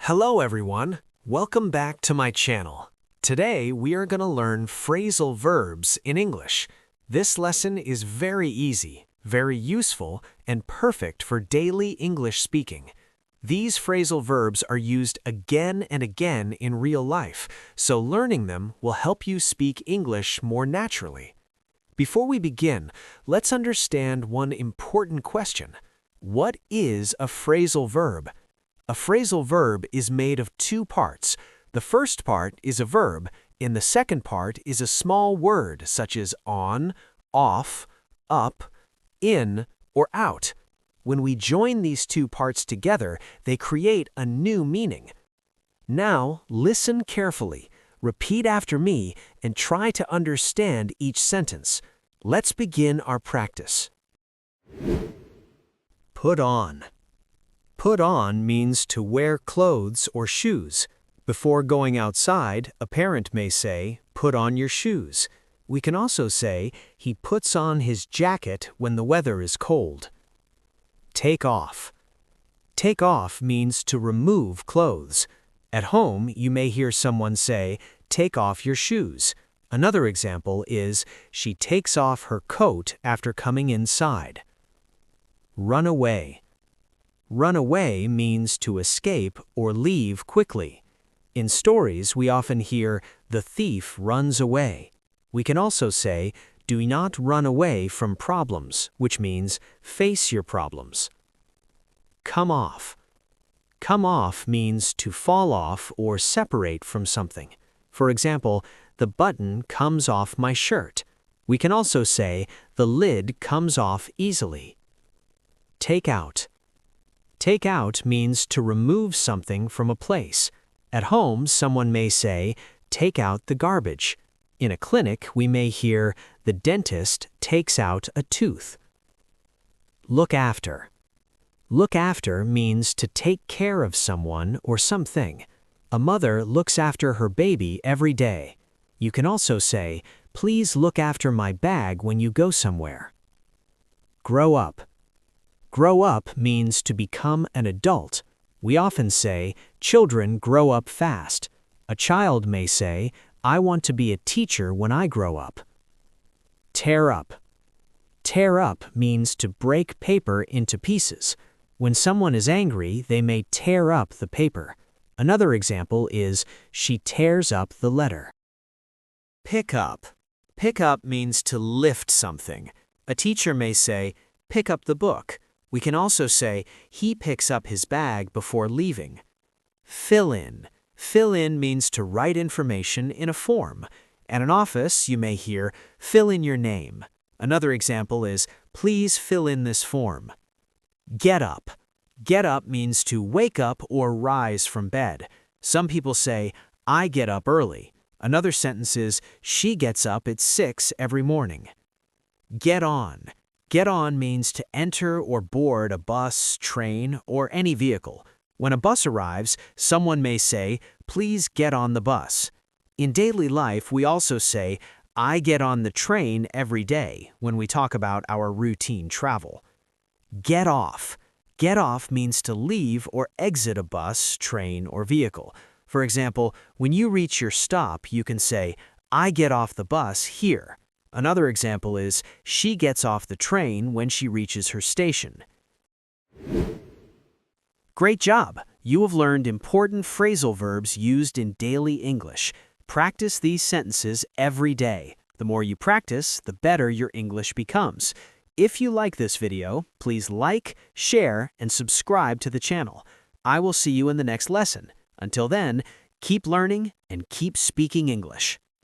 Hello everyone, welcome back to my channel. Today we are going to learn phrasal verbs in English. This lesson is very easy, very useful, and perfect for daily English speaking. These phrasal verbs are used again and again in real life, so learning them will help you speak English more naturally. Before we begin, let's understand one important question. What is a phrasal verb? A phrasal verb is made of two parts. The first part is a verb, and the second part is a small word such as on, off, up, in, or out. When we join these two parts together, they create a new meaning. Now, listen carefully, repeat after me, and try to understand each sentence. Let's begin our practice. Put on. Put on means to wear clothes or shoes. Before going outside, a parent may say, "Put on your shoes." We can also say, "He puts on his jacket when the weather is cold." Take off. Take off means to remove clothes. At home, you may hear someone say, "Take off your shoes." Another example is, "She takes off her coat after coming inside." Run away. Run away means to escape or leave quickly. In stories, we often hear, "The thief runs away." We can also say, "Do not run away from problems," which means face your problems. Come off. Come off means to fall off or separate from something. For example, "The button comes off my shirt." We can also say, "The lid comes off easily." Take out. Take out means to remove something from a place. At home, someone may say, "Take out the garbage." In a clinic, we may hear, "The dentist takes out a tooth." Look after. Look after means to take care of someone or something. A mother looks after her baby every day. You can also say, "Please look after my bag when you go somewhere." Grow up. Grow up means to become an adult. We often say, "Children grow up fast." A child may say, "I want to be a teacher when I grow up." Tear up. Tear up means to break paper into pieces. When someone is angry, they may tear up the paper. Another example is, "She tears up the letter." Pick up. Pick up means to lift something. A teacher may say, "Pick up the book." We can also say, "He picks up his bag before leaving." Fill in. Fill in means to write information in a form. At an office, you may hear, "Fill in your name." Another example is, "Please fill in this form." Get up. Get up means to wake up or rise from bed. Some people say, "I get up early." Another sentence is, "She gets up at 6 every morning." Get on. Get on means to enter or board a bus, train, or any vehicle. When a bus arrives, someone may say, "Please get on the bus." In daily life, we also say, "I get on the train every day," when we talk about our routine travel. Get off. Get off means to leave or exit a bus, train, or vehicle. For example, when you reach your stop, you can say, "I get off the bus here." Another example is, "She gets off the train when she reaches her station." Great job! You have learned important phrasal verbs used in daily English. Practice these sentences every day. The more you practice, the better your English becomes. If you like this video, please like, share, and subscribe to the channel. I will see you in the next lesson. Until then, keep learning and keep speaking English.